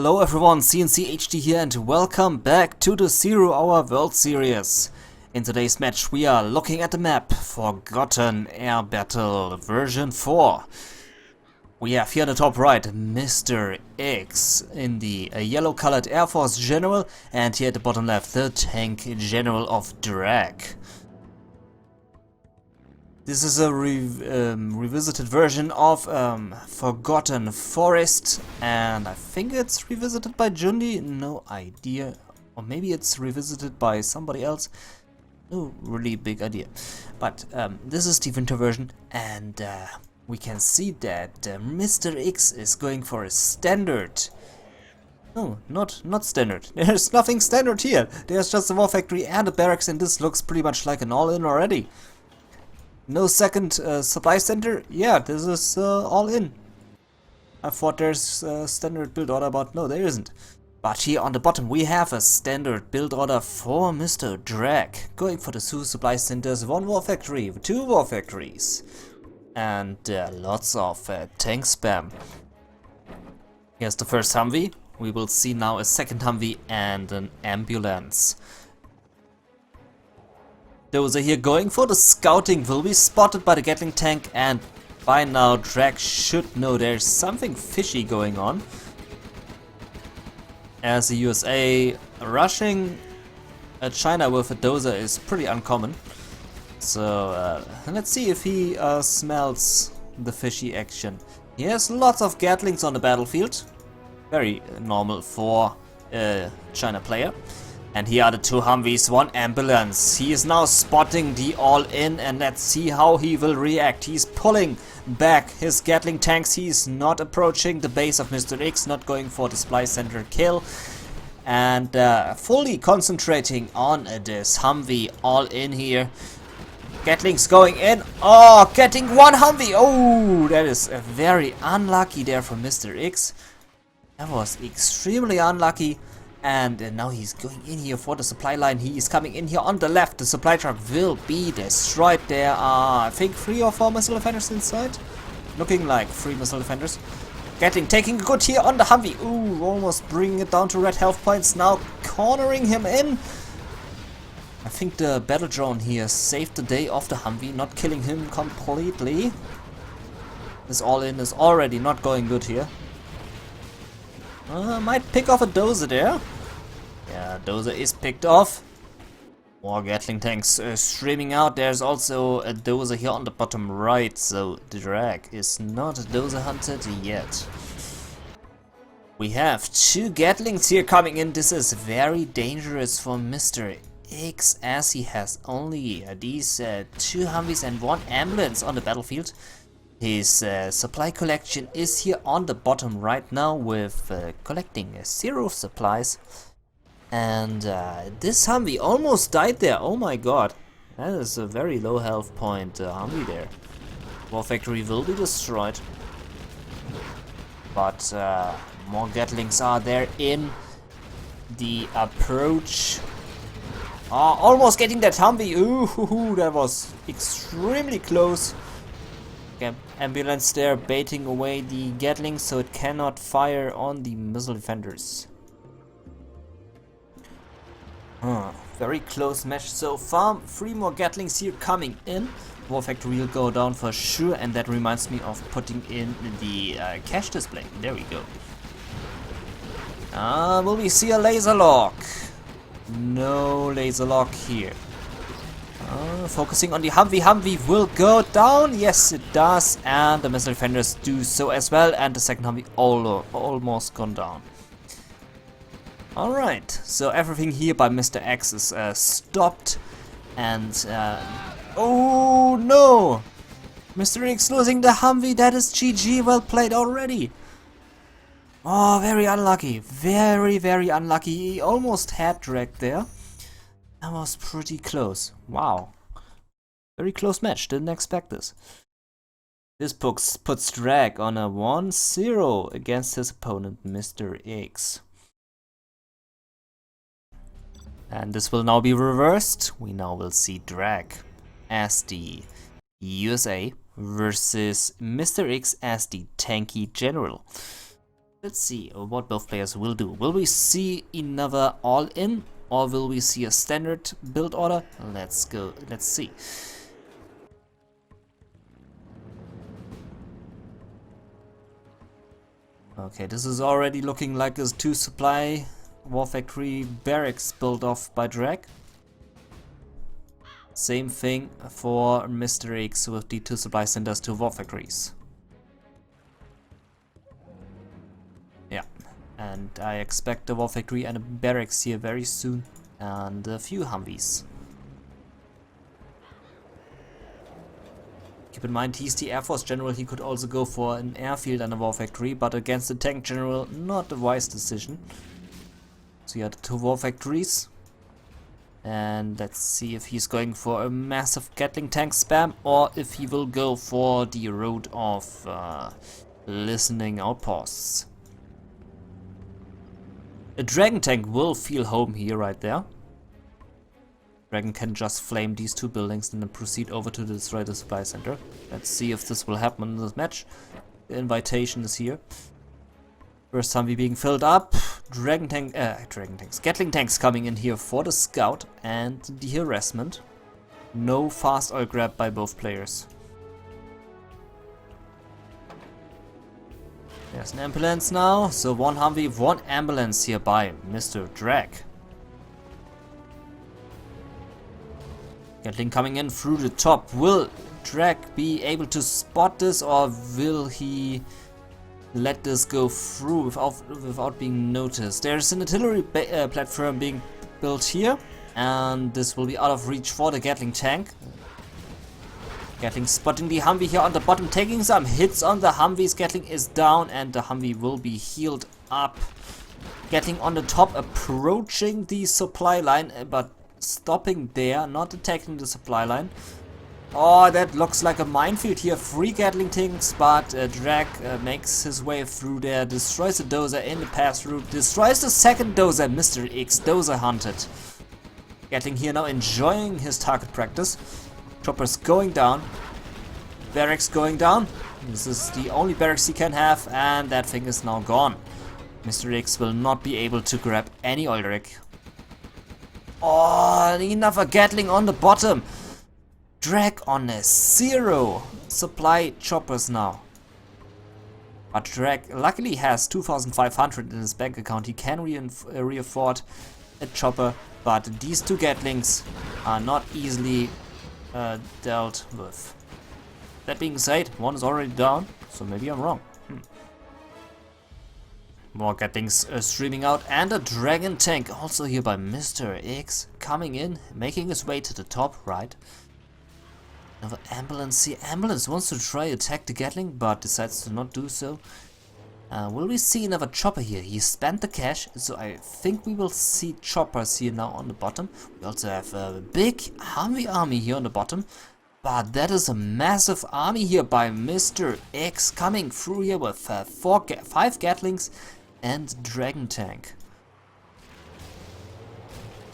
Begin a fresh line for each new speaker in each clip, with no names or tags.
Hello everyone, cncHD here and welcome back to the 0 Hour World Series. In today's match we are looking at the map Forgotten Air Battle version 4. We have here on the top right MrX in the yellow colored Air Force General, and here at the bottom left the Tank General of Dragg. This is a revisited version of Forgotten Forest, and I think it's revisited by Jundi, no idea. Or maybe it's revisited by somebody else, no really big idea. But this is the winter version, and we can see that MrX is going for a standard. No, not standard. There's nothing standard here. There's just a war factory and a barracks, and this looks pretty much like an all-in already. No second supply center? Yeah, this is all in. I thought there's a standard build order, but no, there isn't. But here on the bottom we have a standard build order for Mr. Dragg. Going for the 2 supply centers, 1 war factory, 2 war factories. And lots of tank spam. Here's the first Humvee. We will see now a second Humvee and an ambulance. Those are here going for the scouting, will be spotted by the Gatling tank, and by now Dragg should know there's something fishy going on. As the USA rushing China with a dozer is pretty uncommon. So let's see if he smells the fishy action. He has lots of Gatlings on the battlefield. Very normal for a China player. And here are the 2 Humvees, 1 ambulance. He is now spotting the all-in, and let's see how he will react. He's pulling back his Gatling tanks. He's not approaching the base of MrX, not going for the supply center kill. And fully concentrating on this Humvee all-in here. Gatling's going in. Oh, getting 1 Humvee. Oh, that is very unlucky there from MrX. That was extremely unlucky. And now he's going in here for the supply line. He is coming in here on the left. The supply truck will be destroyed. There are, I think, 3 or 4 missile defenders inside. Looking like 3 missile defenders. Taking a good here on the Humvee. Ooh, almost bringing it down to red health points. Now cornering him in. I think the battle drone here saved the day of the Humvee, not killing him completely. This all-in is already not going good here. Might pick off a dozer there. Yeah, dozer is picked off. More Gatling tanks streaming out. There's also a dozer here on the bottom right, so the Dragg is not dozer hunted yet. We have 2 Gatlings here coming in. This is very dangerous for MrX, as he has only these 2 Humvees and 1 ambulance on the battlefield. His supply collection is here on the bottom right now with collecting 0 supplies. And this Humvee almost died there. Oh my god. That is a very low health point Humvee there. War factory will be destroyed. But more Gatlings are there in the approach. Almost getting that Humvee. Ooh, that was extremely close. Ambulance there baiting away the Gatling so it cannot fire on the missile defenders. Very close match so far. 3 more Gatlings here coming in. War factory will go down for sure, and that reminds me of putting in the cache display. There we go. Will we see a laser lock? No laser lock here. Focusing on the Humvee. Humvee will go down. Yes, it does. And the missile defenders do so as well. And the second Humvee almost gone down. Alright, so everything here by MrX is stopped. And, oh no! MrX losing the Humvee. That is GG. Well played already. Oh, very unlucky. Very, very unlucky. He almost had Dragg there. That was pretty close. Wow. Very close match. Didn't expect this. This puts Dragg on a 1-0 against his opponent, MrX. And this will now be reversed. We now will see Dragg as the USA versus MrX as the tanky general. Let's see what both players will do. Will we see another all-in, or will we see a standard build order? Let's go, let's see. Okay, this is already looking like a 2 supply War Factory barracks built off by Dragg. Same thing for MrX with the 2 supply centers to War Factories. Yeah, and I expect a War Factory and a barracks here very soon, and a few Humvees. Keep in mind, he's the Air Force General, he could also go for an airfield and a War Factory, but against the Tank General, not a wise decision. So he had 2 War Factories. And let's see if he's going for a massive Gatling tank spam, or if he will go for the road of listening outposts. A Dragon tank will feel home here right there. Dragon can just flame these 2 buildings and then proceed over to destroy the supply center. Let's see if this will happen in this match. The invitation is here. First Humvee being filled up. Gatling tanks coming in here for the scout and the harassment. No fast oil grab by both players. There's an ambulance now. So 1 Humvee, 1 ambulance here by Mr. Dragg. Gatling coming in through the top. Will Dragg be able to spot this, or will he let this go through without being noticed? There's an artillery platform being built here, and this will be out of reach for the Gatling tank. Gatling spotting the Humvee here on the bottom, taking some hits on the Humvees. Gatling is down and the Humvee will be healed up. Gatling on the top, approaching the supply line, but stopping there, not attacking the supply line. Oh, that looks like a minefield here. 3 Gatling tanks, but Dragg makes his way through there, destroys the dozer in the pass through, destroys the second dozer. MrX dozer hunted. Gatling here now enjoying his target practice. Choppers going down, barracks going down. This is the only barracks he can have, and that thing is now gone. MrX will not be able to grab any oil rig. Oh, another Gatling on the bottom. Dragg on a 0 supply choppers now. But Dragg luckily has 2,500 in his bank account. He can re-afford a chopper, but these 2 Gatlings are not easily dealt with. That being said, 1 is already down, so maybe I'm wrong. More Gatlings streaming out, and a Dragon tank also here by MrX coming in, making his way to the top right. Another ambulance here. Ambulance wants to try attack the Gatling, but decides to not do so. Will we see another chopper here? He spent the cash, so I think we will see choppers here now on the bottom. We also have a big Humvee army here on the bottom. But that is a massive army here by MrX coming through here with 5 Gatlings and Dragon tank.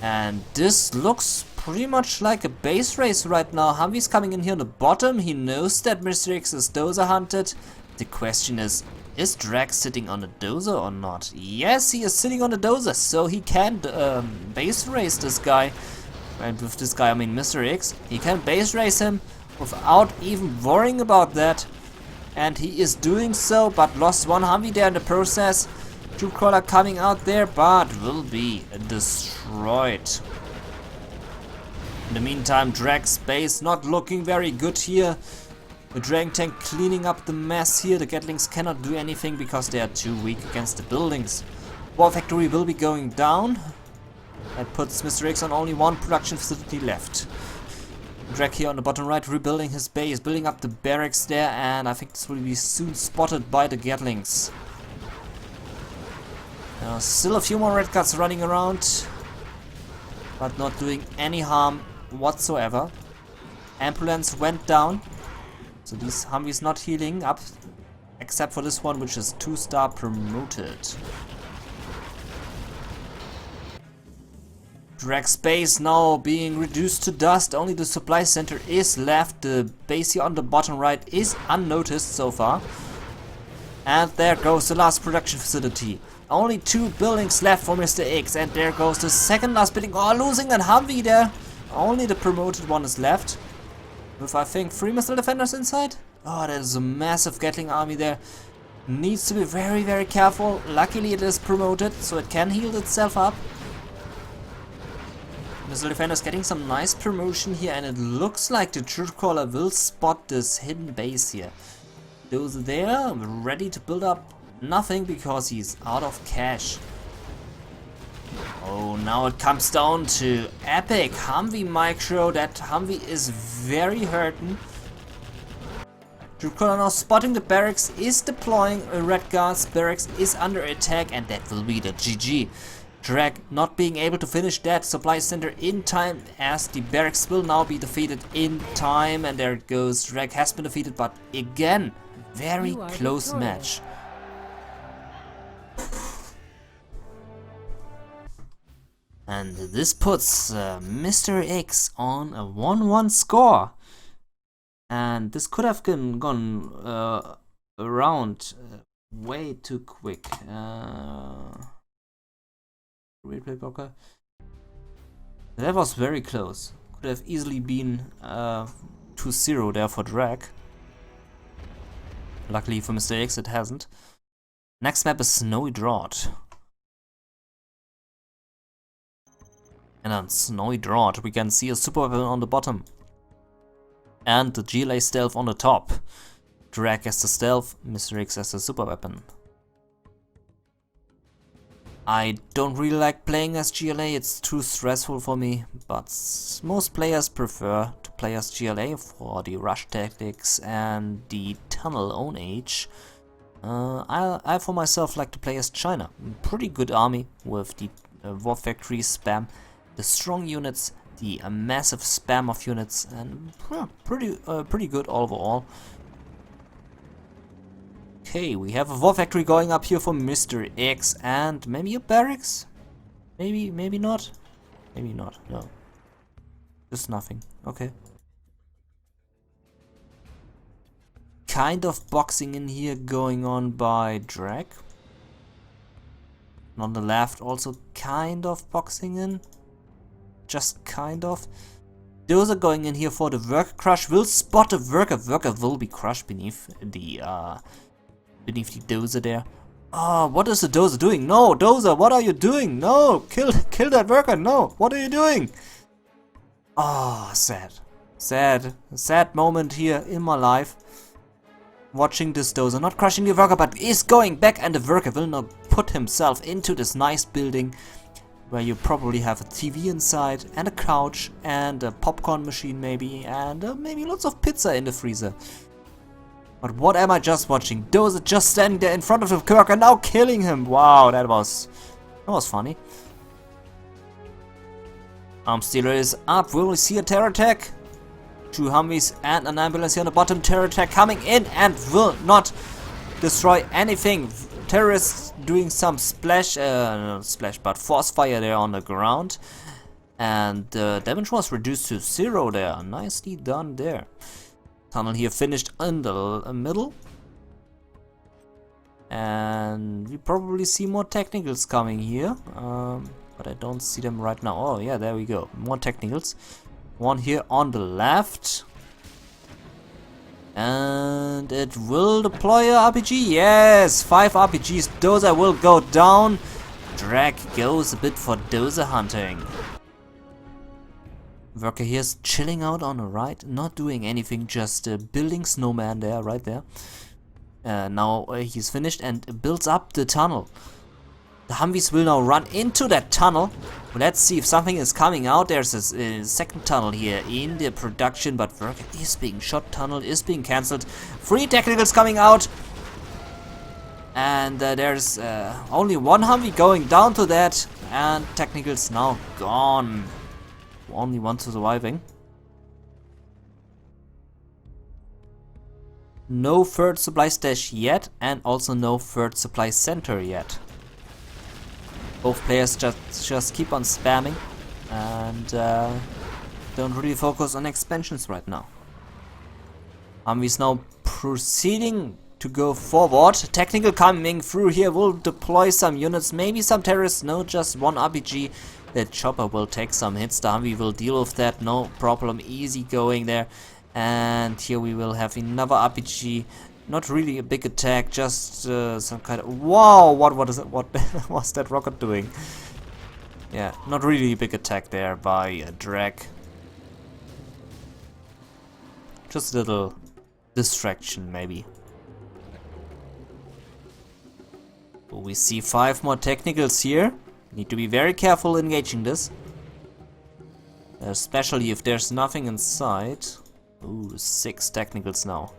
And this looks pretty much like a base race right now. Humvee's coming in here on the bottom. He knows that MrX is dozer hunted. The question is Dragg sitting on a dozer or not? Yes, he is sitting on a dozer, so he can base race this guy. And with this guy, I mean MrX. He can base race him without even worrying about that. And he is doing so, but lost 1 Humvee there in the process. Troop crawler coming out there, but will be destroyed. In the meantime, Dragg's base not looking very good here. The Dragon tank cleaning up the mess here. The Gatlings cannot do anything because they are too weak against the buildings. War Factory will be going down. That puts MrX on only 1 production facility left. Dragg here on the bottom right, rebuilding his base, building up the barracks there, and I think this will be soon spotted by the Gatlings. Still a few more red guards running around, but not doing any harm whatsoever. Ambulance went down, so these Humvees not healing up, except for this one, which is 2-star promoted. Dragg's base now being reduced to dust. Only the supply center is left. The base here on the bottom right is unnoticed so far. And there goes the last production facility. Only 2 buildings left for MrX, and there goes the second last building. Oh, losing that Humvee there. Only the promoted one is left. With, I think, 3 missile defenders inside. Oh, that is a massive Gatling army there. Needs to be very, very careful. Luckily it is promoted, so it can heal itself up. Missile defenders getting some nice promotion here, and it looks like the Truthcaller will spot this hidden base here. Those there, ready to build up nothing because he's out of cash. Oh, now it comes down to epic Humvee micro. That Humvee is very hurting. Truthcaller now spotting the barracks, is deploying a Red Guard's barracks, is under attack, and that will be the GG. Dragg not being able to finish that supply center in time, as the barracks will now be defeated in time, and there it goes. Dragg has been defeated, but again, very close match. And this puts MrX on a 1-1 score. And this could have gone around way too quick. Replay blocker. That was very close. Could have easily been 2-0 there for Dragg. Luckily for MrX it hasn't. Next map is Snowy Drought. And on Snowy Drought we can see a super weapon on the bottom. And the GLA stealth on the top. Dragg has the stealth, MrX has the super weapon. I don't really like playing as GLA, it's too stressful for me, but most players prefer to play as GLA for the rush tactics and the tunnel own age. I for myself like to play as China. Pretty good army with the War Factory spam, the strong units, the massive spam of units, and pretty good overall. Okay, we have a War Factory going up here for MrX, and maybe a barracks? Maybe not? Maybe not, no. Just nothing, okay. Kind of boxing in here going on by Dragg. On the left also kind of boxing in. Just kind of. Those are going in here for the worker crush. Will spot a worker. Worker will be crushed beneath the dozer there. Oh, what is the dozer doing? No, dozer, what are you doing? No, kill that worker. No, what are you doing? Oh, sad moment here in my life. Watching this dozer not crushing the worker, but is going back, and the worker will now put himself into this nice building where you probably have a TV inside and a couch and a popcorn machine maybe, and maybe lots of pizza in the freezer. But what am I just watching? Dozer just standing there in front of the worker, now killing him. Wow, that was funny. Arms dealer is up. Will we see a terror attack? 2 Humvees and an ambulance here on the bottom. Terror attack coming in and will not destroy anything. Terrorists doing some not splash, but force fire there on the ground. And the damage was reduced to 0 there. Nicely done there. Tunnel here finished in the middle. And we probably see more technicals coming here. But I don't see them right now. Oh yeah, there we go. More technicals. One here on the left. And it will deploy a RPG. Yes, 5 RPGs. Dozer will go down. Dragg goes a bit for dozer hunting. Worker here is chilling out on the right, not doing anything, just building snowman there, right there. Now he's finished and builds up the tunnel. The Humvees will now run into that tunnel. Let's see if something is coming out. There's a second tunnel here in the production, but worker is being shot. Tunnel is being cancelled. 3 technicals coming out. And there's only 1 Humvee going down to that. And technicals now gone. Only 1 surviving. No 3rd supply stash yet, and also no 3rd supply center yet. Both players just keep on spamming and don't really focus on expansions right now. Humvees now proceeding to go forward. Technical coming through here will deploy some units, maybe some terrorists, no, just one RPG. The chopper will take some hits, the Humvee will deal with that, no problem, easy going there. And here we will have another RPG, not really a big attack, just some kind of... Wow, what is it? What was that rocket doing? Yeah, not really a big attack there by Dragg. Just a little distraction maybe. We see 5 more technicals here. Need to be very careful engaging this. Especially if there's nothing inside. Ooh, 6 technicals now.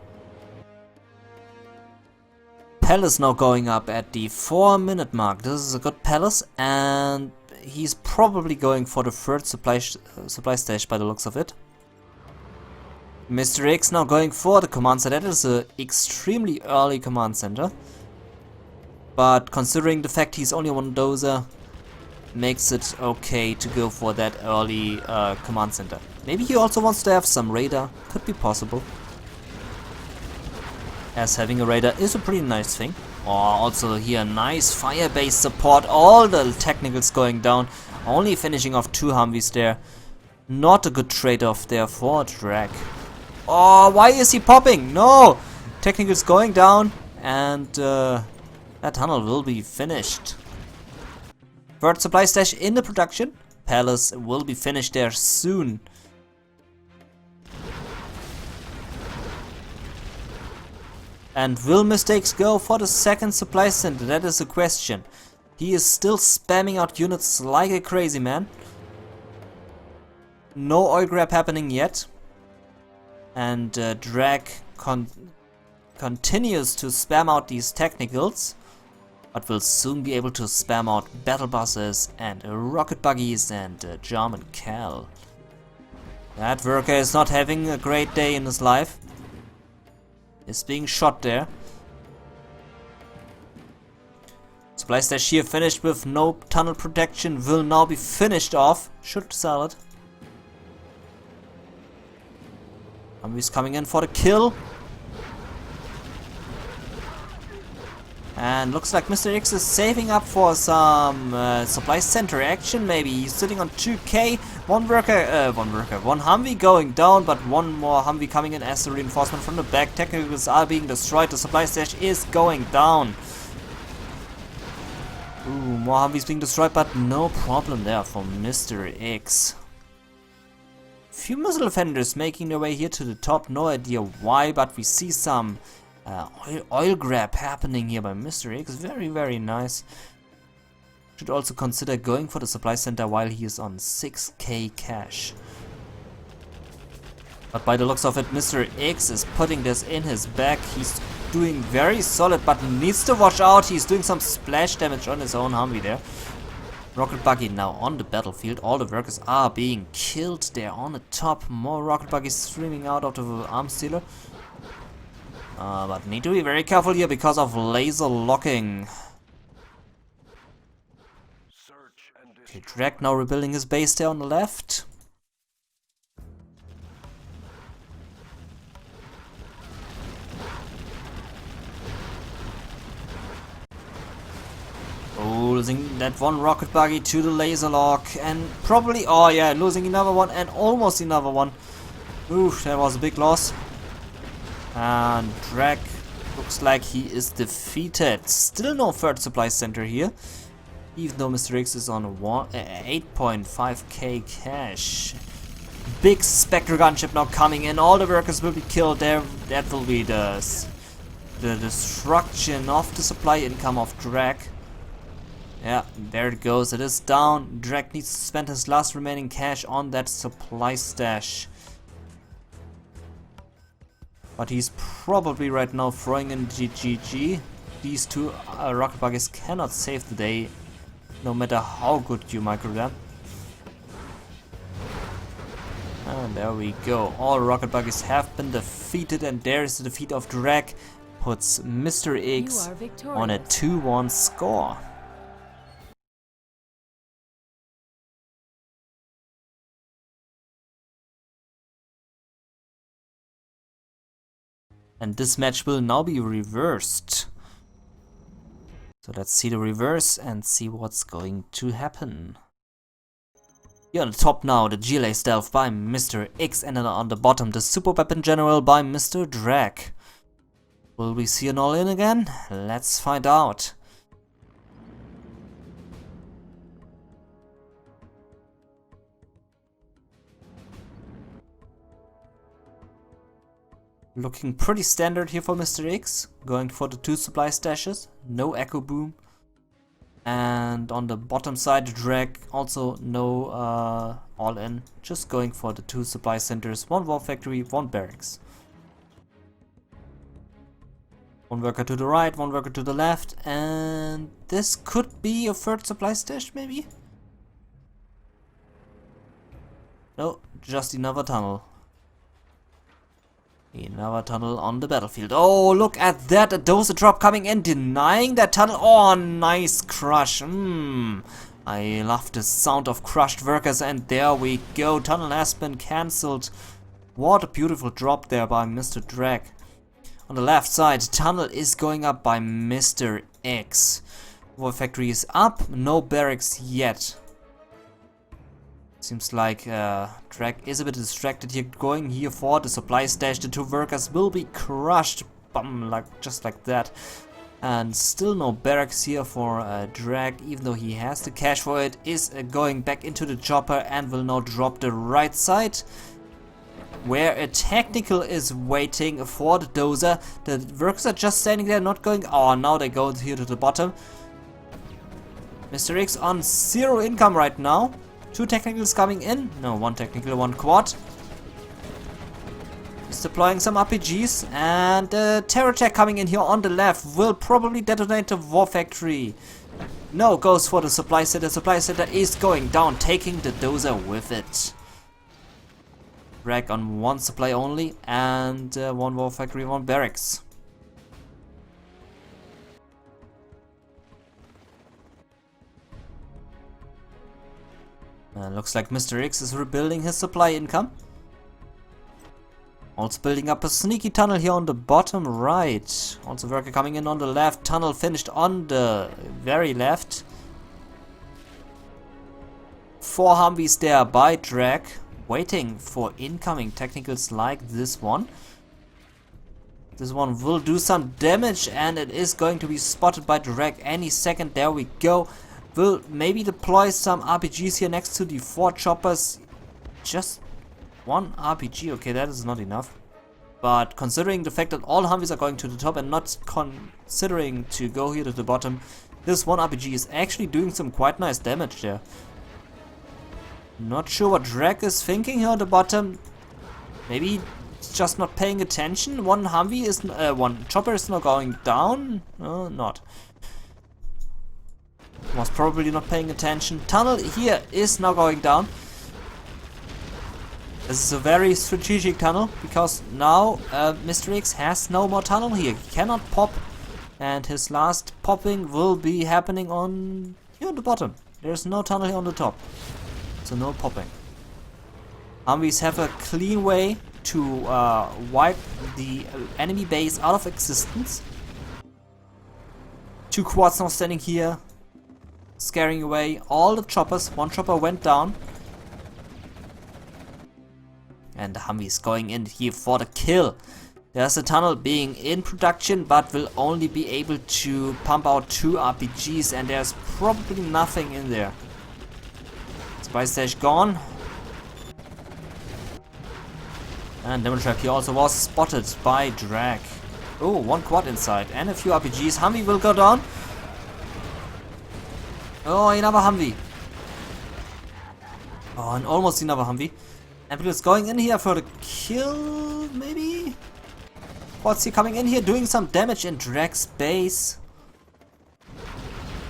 Palace now going up at the 4-minute mark. This is a good palace, and he's probably going for the 3rd supply stage by the looks of it. MrX now going for the command center. That is an extremely early command center. But considering the fact he's only one dozer, makes it okay to go for that early command center. Maybe he also wants to have some radar. Could be possible. As having a radar is a pretty nice thing. Oh, also here nice fire-based support. All the technicals going down. Only finishing off 2 Humvees there. Not a good trade-off there for Dragg. Oh, why is he popping? No! Technicals going down, and that tunnel will be finished. 3rd supply stash in the production. Palace will be finished there soon. And will mistakes go for the 2nd supply center? That is the question. He is still spamming out units like a crazy man. No oil grab happening yet. And Dragg continues to spam out these technicals, but will soon be able to spam out battle buses and rocket buggies and German Cal. That worker is not having a great day in his life. Is being shot there. Supply stash here finished with no tunnel protection, will now be finished off. Should sell it. Humvee's coming in for the kill. And looks like MrX is saving up for some supply center action. Maybe he's sitting on 2k. One Humvee going down, but one more Humvee coming in as a reinforcement from the back. Technicals are being destroyed. The supply stash is going down. Ooh, more Humvees being destroyed, but no problem there for MrX. Few missile defenders making their way here to the top. No idea why, but we see some oil grab happening here by MrX. Very, very nice. Should also consider going for the supply center while he is on 6k cash. But by the looks of it, MrX is putting this in his bag. He's doing very solid, but needs to watch out. He's doing some splash damage on his own Humvee there. Rocket buggy now on the battlefield. All the workers are being killed. They're on the top. More rocket buggies streaming out of the arms stealer. But need to be very careful here because of laser locking. Okay, Dragg now rebuilding his base there on the left. Oh, losing that one rocket buggy to the laser lock, and probably, oh yeah, losing another one and almost another one. Oof, that was a big loss. And Dragg looks like he is defeated. Still no 3rd supply center here, even though MrX is on 8.5k cash. Big Spectre gunship now coming in. All the workers will be killed there. That will be the destruction of the supply income of Dragg. Yeah, there it goes. It is down. Dragg needs to spend his last remaining cash on that supply stash. But he's probably right now throwing in GGG. These 2 rocket buggies cannot save the day, no matter how good you micro them. And there we go. All rocket buggies have been defeated, and there is the defeat of Dragg. Puts MrX on a 2-1 score. And this match will now be reversed. So let's see the reverse and see what's going to happen. Here on the top now, the GLA Stealth by MrX, and then on the bottom, the Super Weapon General by Mr. Dragg. Will we see an all-in again? Let's find out. Looking pretty standard here for MrX, going for the 2 supply stashes, no echo boom. And on the bottom side, Dragg also no all in, just going for the 2 supply centers, 1 war factory, 1 barracks. 1 worker to the right, 1 worker to the left, and this could be a 3rd supply stash maybe? No, just another tunnel. Another tunnel on the battlefield. Oh, look at that, a dozer drop coming in, denying that tunnel. Oh, nice crush. I love the sound of crushed workers, and there we go. Tunnel has been cancelled. What a beautiful drop there by Mr. Dragg. On the left side, tunnel is going up by MrX. War factory is up, no barracks yet. Seems like Dragg is a bit distracted here, going here for the supply stash. The 2 workers will be crushed, just like that. And still no barracks here for Dragg, even though he has the cash for it. Is going back into the chopper and will now drop the right side, where a technical is waiting for the dozer. The workers are just standing there, not going. Oh, now they go here to the bottom. MrX on 0 income right now. 2 technicals coming in. No, 1 technical, 1 quad. He's deploying some RPGs, and terror attack coming in here on the left will probably detonate the war factory. No, goes for the supply center. Supply center is going down, taking the dozer with it. Dragg on 1 supply only, and 1 war factory, 1 barracks. Looks like MrX is rebuilding his supply income. Also building up a sneaky tunnel here on the bottom right. Also worker coming in on the left. Tunnel finished on the very left. 4 Humvees there by Dragg, waiting for incoming technicals like this one. This one will do some damage, and it is going to be spotted by Dragg any second. There we go. Will maybe deploy some RPGs here next to the 4 choppers. Just 1 RPG, okay, that is not enough. But considering the fact that all Humvees are going to the top and not considering to go here to the bottom, this 1 RPG is actually doing some quite nice damage there. Not sure what Dragg is thinking here at the bottom. Maybe he's just not paying attention. 1 Humvee is 1 chopper is now going down. No, not. Was probably not paying attention. Tunnel here is now going down. This is a very strategic tunnel, because now MrX has no more tunnel here. He cannot pop, and his last popping will be happening on here on the bottom. There's no tunnel here on the top, so no popping. Humvees have a clean way to wipe the enemy base out of existence. 2 quads now standing here, scaring away all the choppers. 1 chopper went down. And the Humvee is going in here for the kill. There's a tunnel being in production, but will only be able to pump out 2 RPGs, and there's probably nothing in there. Spy stash gone. And Demon Trap here also was spotted by Dragg. Oh, 1 quad inside and a few RPGs. Humvee will go down. Oh, another Humvee. Oh, and almost another Humvee. Ambulance going in here for the kill, maybe? What's he coming in here, doing some damage in Dragg's base?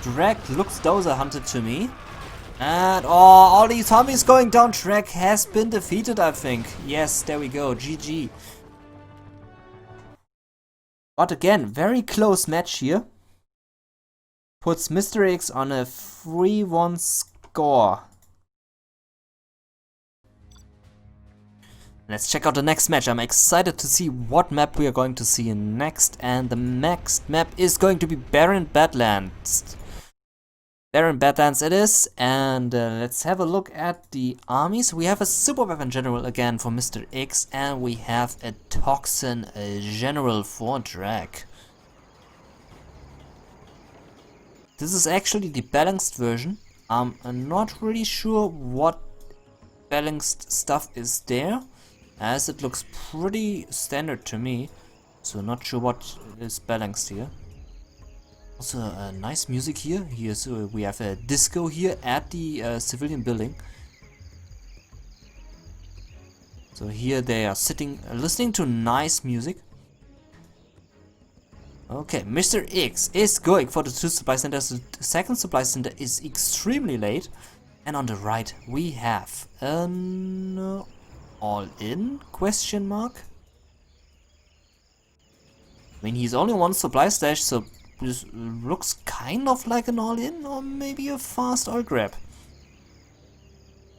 Dragg looks dozer hunted to me. And oh, all these Humvees going down. Dragg has been defeated, I think. Yes, there we go, GG. But again, very close match here. Puts MrX on a 3-1 score. Let's check out the next match. I'm excited to see what map we are going to see next, and the next map is going to be Barren Badlands. Barren Badlands it is, and let's have a look at the armies. We have a super weapon general again for MrX, and we have a toxin general for Dragg. This is actually the balanced version. I'm not really sure what balanced stuff is there, as it looks pretty standard to me, so not sure what is balanced here. Also nice music here. We have a disco here at the civilian building. So here they are sitting, listening to nice music. Okay, MrX is going for the 2 supply centers. The second supply center is extremely late. And on the right we have an all-in question mark. I mean, he's only one supply stash, so this looks kind of like an all-in or maybe a fast oil grab.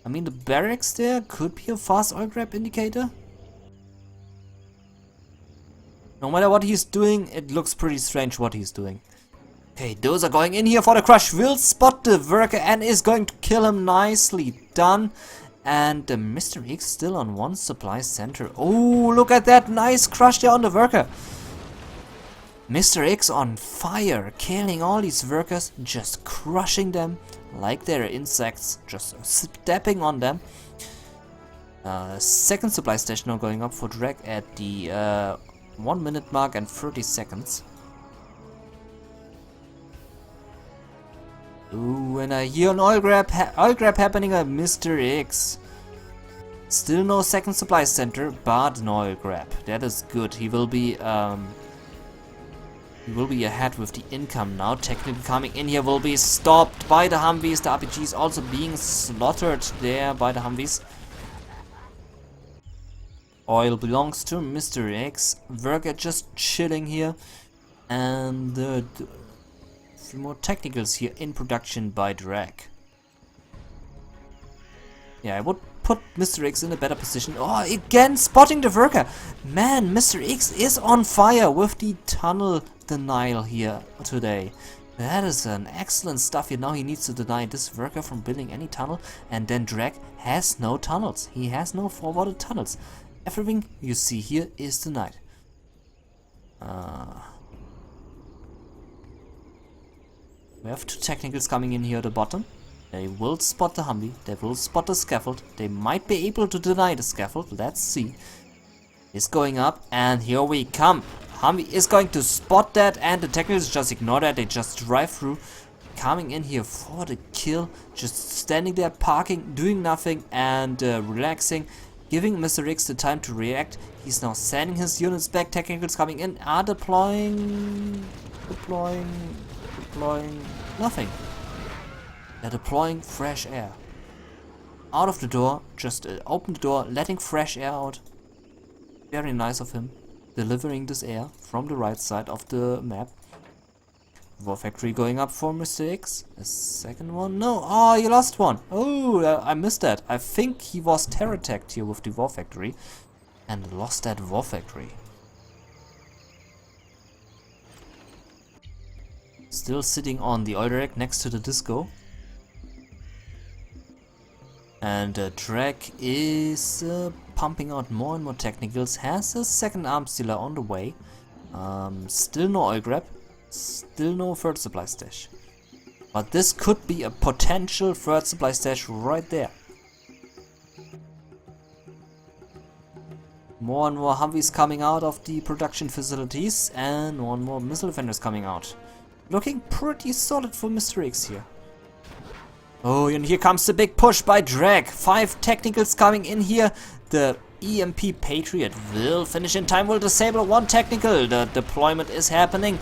I mean, the barracks there could be a fast oil grab indicator. No matter what he's doing, it looks pretty strange what he's doing. Okay, those are going in here for the crush. Will spot the worker and is going to kill him. Nicely done. And MrX still on one supply center. Oh, look at that nice crush there on the worker. MrX on fire, killing all these workers, just crushing them like they're insects, just stepping on them. Second supply station now going up for Dragg at the 1 minute mark and 30 seconds. Ooh, and I hear an oil grab happening at MrX. Still no second supply center, but an oil grab. That is good. He will be ahead with the income now. Technically coming in here will be stopped by the Humvees. The RPGs also being slaughtered there by the Humvees. Oil belongs to MrX. Worker just chilling here. And a few more technicals here in production by Dragg. Yeah, I would put MrX in a better position. Oh, again spotting the worker. Man, MrX is on fire with the tunnel denial here today. That is an excellent stuff here. Now he needs to deny this worker from building any tunnel, and then Dragg has no tunnels. He has no forwarded tunnels. Everything you see here is denied. We have 2 technicals coming in here at the bottom. They will spot the Humvee, they will spot the scaffold, they might be able to deny the scaffold, let's see. It's going up, and here we come. Humvee is going to spot that, and the technicals just ignore that, they just drive through. Coming in here for the kill, just standing there, parking, doing nothing, and relaxing. Giving MrX the time to react. He's now sending his units back, technicals coming in, are deploying nothing. They're deploying fresh air. Out of the door, just open the door, letting fresh air out. Very nice of him, delivering this air from the right side of the map. War Factory going up for MrX. A second one? No, oh, you lost one. Oh, I missed that. I think he was terror attacked here with the War Factory and lost that War Factory. Still sitting on the oil rack next to the disco. And Dragg is pumping out more and more technicals. Has a second arm stealer on the way. Still no oil grab. Still no third supply stash. But this could be a potential third supply stash right there. More and more Humvees coming out of the production facilities, and more and more missile defenders coming out. Looking pretty solid for MrX here. Oh, and here comes the big push by Dragg. 5 technicals coming in here. The EMP Patriot will finish in time, will disable 1 technical. The deployment is happening.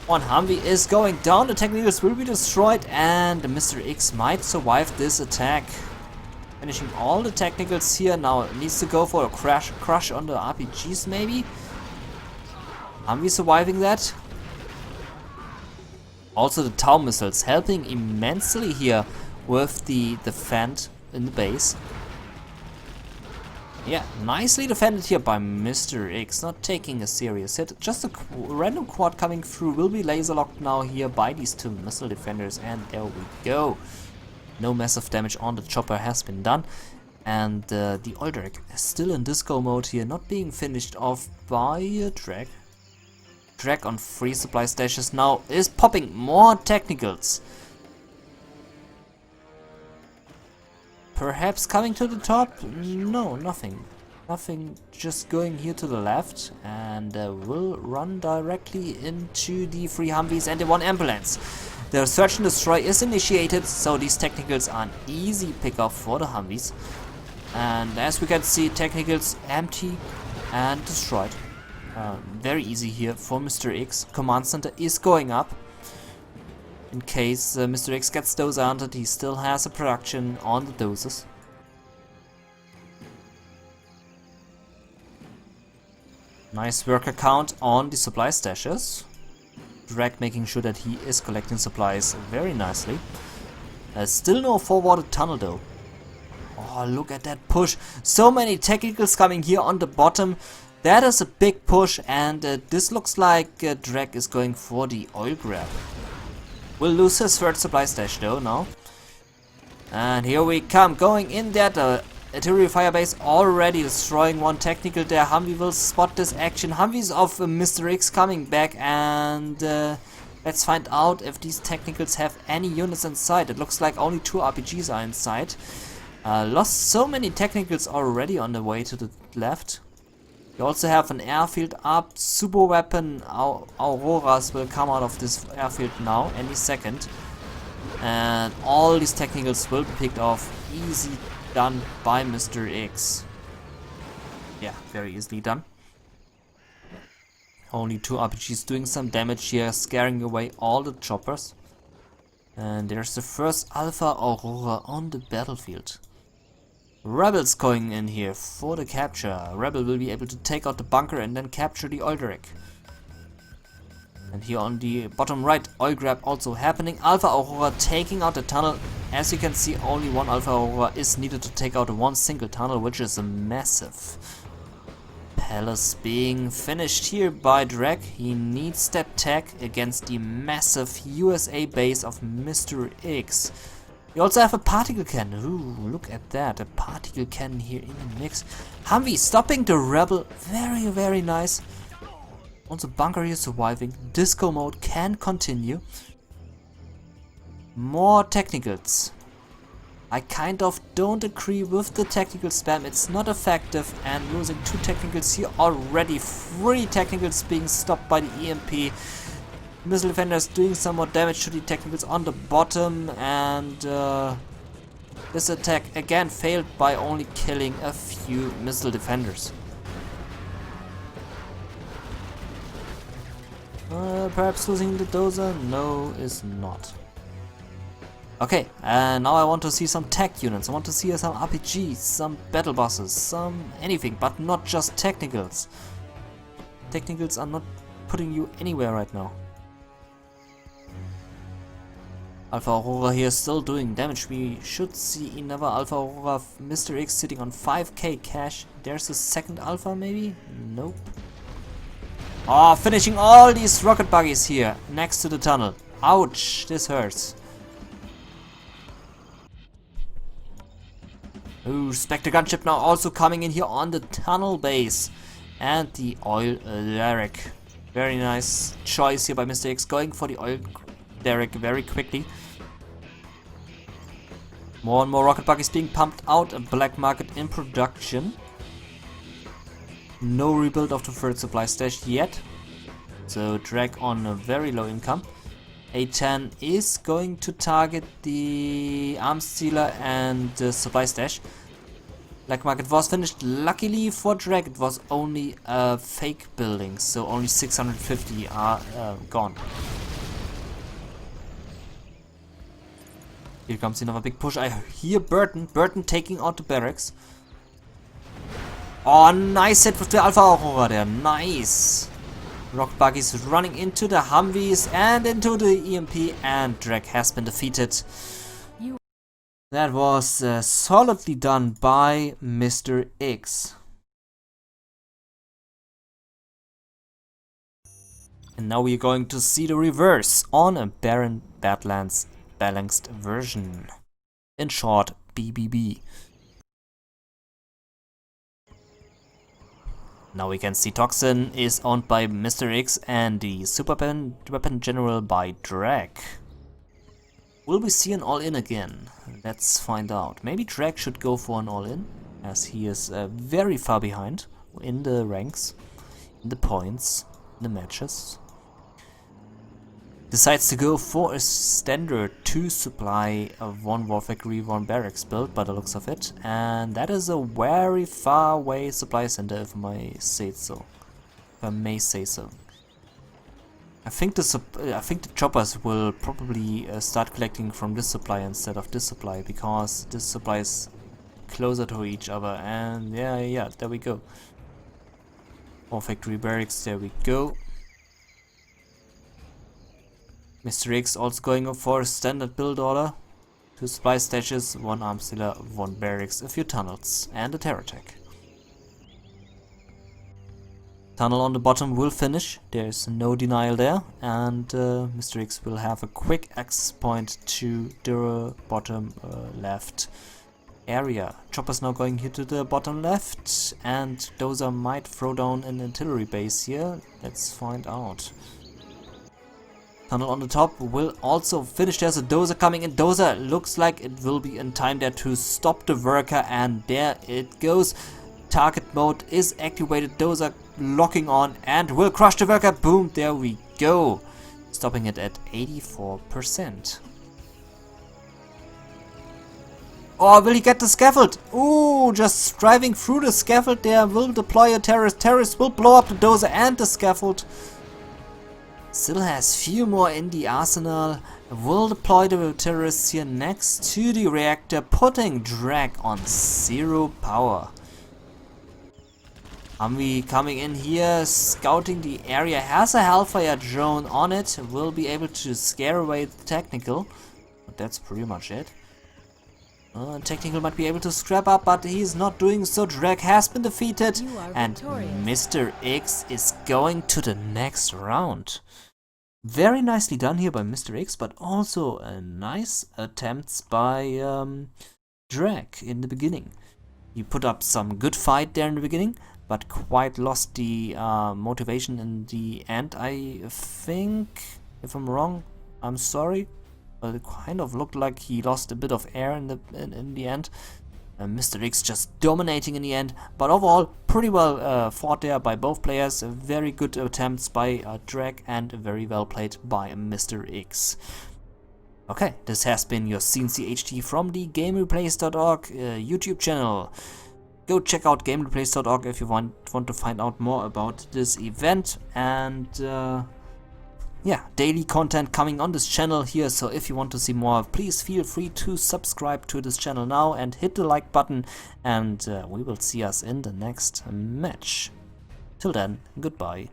1 Humvee is going down. The technicals will be destroyed, and MrX might survive this attack. Finishing all the technicals here. Now it needs to go for a crush on the RPGs maybe. Humvee surviving that. Also the Tau missiles helping immensely here with the defend in the base. Yeah, nicely defended here by MrX, not taking a serious hit. Just a random quad coming through, will be laser locked now here by these two missile defenders, and there we go. No massive damage on the chopper has been done. And the Dragg is still in disco mode here, not being finished off by Dragg. Dragg on 3 supply stashes now is popping more technicals. Perhaps coming to the top? No, nothing. Nothing, just going here to the left and will run directly into the 3 Humvees and the 1 ambulance. The search and destroy is initiated, so these technicals are an easy pickup for the Humvees. And as we can see, technicals empty and destroyed. Very easy here for MrX. Command center is going up. In case MrX gets those hunted, he still has a production on the doses. Nice worker count on the supply stashes. Dragg making sure that he is collecting supplies very nicely. Still no forwarded tunnel though. Oh, look at that push. So many technicals coming here on the bottom. That is a big push, and this looks like Dragg is going for the oil grab. Will lose his 3rd supply stash though now. And here we come, going in there. The artillery firebase already destroying 1 technical there. Humvee will spot this action. Humvees of MrX coming back, and let's find out if these technicals have any units inside. It looks like only 2 RPGs are inside. Lost so many technicals already on the way to the left. We also have an airfield up. Super weapon Auroras will come out of this airfield now any second. And all these technicals will be picked off. Easy done by MrX. Yeah, very easily done. Only 2 RPGs doing some damage here, scaring away all the choppers. And there's the first Alpha Aurora on the battlefield. Rebels going in here for the capture. Rebel will be able to take out the bunker and then capture the oil derrick. And here on the bottom right, oil grab also happening. Alpha Aurora taking out the tunnel. As you can see, only 1 Alpha Aurora is needed to take out 1 single tunnel, which is a massive. Palace being finished here by Dragg. He needs that tag against the massive USA base of MrX. We also have a particle cannon. Ooh, look at that. A particle cannon here in the mix. Humvee stopping the rebel. Very, very nice. Also bunker here surviving. Disco mode can continue. More technicals. I kind of don't agree with the technical spam. It's not effective, and losing 2 technicals here already. 3 technicals being stopped by the EMP. Missile defenders doing some more damage to the technicals on the bottom, and this attack again failed by only killing a few missile defenders. Perhaps losing the dozer? No, is not. Okay, and now I want to see some tech units. I want to see some RPGs, some battle bosses, some anything, but not just technicals. Technicals are not putting you anywhere right now. Alpha Aurora here still doing damage. We should see another Alpha Aurora. MrX sitting on 5k cash. There's a second Alpha maybe? Nope. Oh, finishing all these rocket buggies here next to the tunnel. Ouch, this hurts. Ooh, Spectre gunship now also coming in here on the tunnel base. And the oil derrick. Very nice choice here by MrX, going for the oil derrick very quickly. More and more rocket buggies being pumped out. A black market in production. No rebuild of the 3rd supply stash yet. So Dragg on a very low income. A10 is going to target the arms dealer and the supply stash. Black market was finished. Luckily for Dragg, it was only a fake building, so only 650 are gone. Here comes another big push. I hear Burton taking out the barracks. Oh, nice hit with the Alpha Aurora there. Nice. Rock buggies running into the Humvees and into the EMP, and Dragg has been defeated. That was solidly done by MrX. And now we're going to see the reverse on a Barren Badlands balanced version. In short, BBB. Now we can see Toxin is owned by MrX and the super weapon general by Dragg. Will we see an all-in again? Let's find out. Maybe Dragg should go for an all-in, as he is very far behind in the ranks, in the points, in the matches. Decides to go for a standard 2 supply of 1 War Factory, 1 Barracks build by the looks of it. And that is a very far away supply center, if I may say so. I think the choppers will probably start collecting from this supply instead of this supply, because this supply is closer to each other. And yeah, there we go. War Factory Barracks, there we go. MrX also going for a standard build order. 2 supply stashes, 1 arms dealer, 1 barracks, a few tunnels, and a terror tech. Tunnel on the bottom will finish, there's no denial there, and MrX will have a quick access point to the bottom left area. Chopper's now going here to the bottom left, and Dozer might throw down an artillery base here. Let's find out. Tunnel on the top will also finish. There's a Dozer coming in. Dozer looks like it will be in time there to stop the worker, and there it goes. Target mode is activated. Dozer locking on and will crush the worker. Boom, there we go. Stopping it at 84%. Oh, will he get the scaffold? Ooh, just driving through the scaffold there. Will deploy a terrorist. Terrorist will blow up the Dozer and the scaffold. Still has few more in the arsenal. Will deploy the terrorists here next to the reactor, putting Dragg on 0 power. Humvee coming in here, scouting the area, has a Hellfire drone on it, will be able to scare away the technical, but that's pretty much it. Technical might be able to scrap up, but he's not doing so. Dragg has been defeated, and MrX is going to the next round. Very nicely done here by MrX, but also a nice attempts by Dragg in the beginning. He put up some good fight there in the beginning, but quite lost the motivation in the end, I think. If I'm wrong, I'm sorry. But it kind of looked like he lost a bit of air in the end. MrX just dominating in the end, but overall pretty well fought there by both players. Very good attempts by Dragg and very well played by MrX. Okay, this has been your cncHD from the GameReplays.org YouTube channel. Go check out GameReplays.org if you want to find out more about this event, and yeah, daily content coming on this channel here, so if you want to see more, please feel free to subscribe to this channel now and hit the like button, and we will see us in the next match. Till then, goodbye.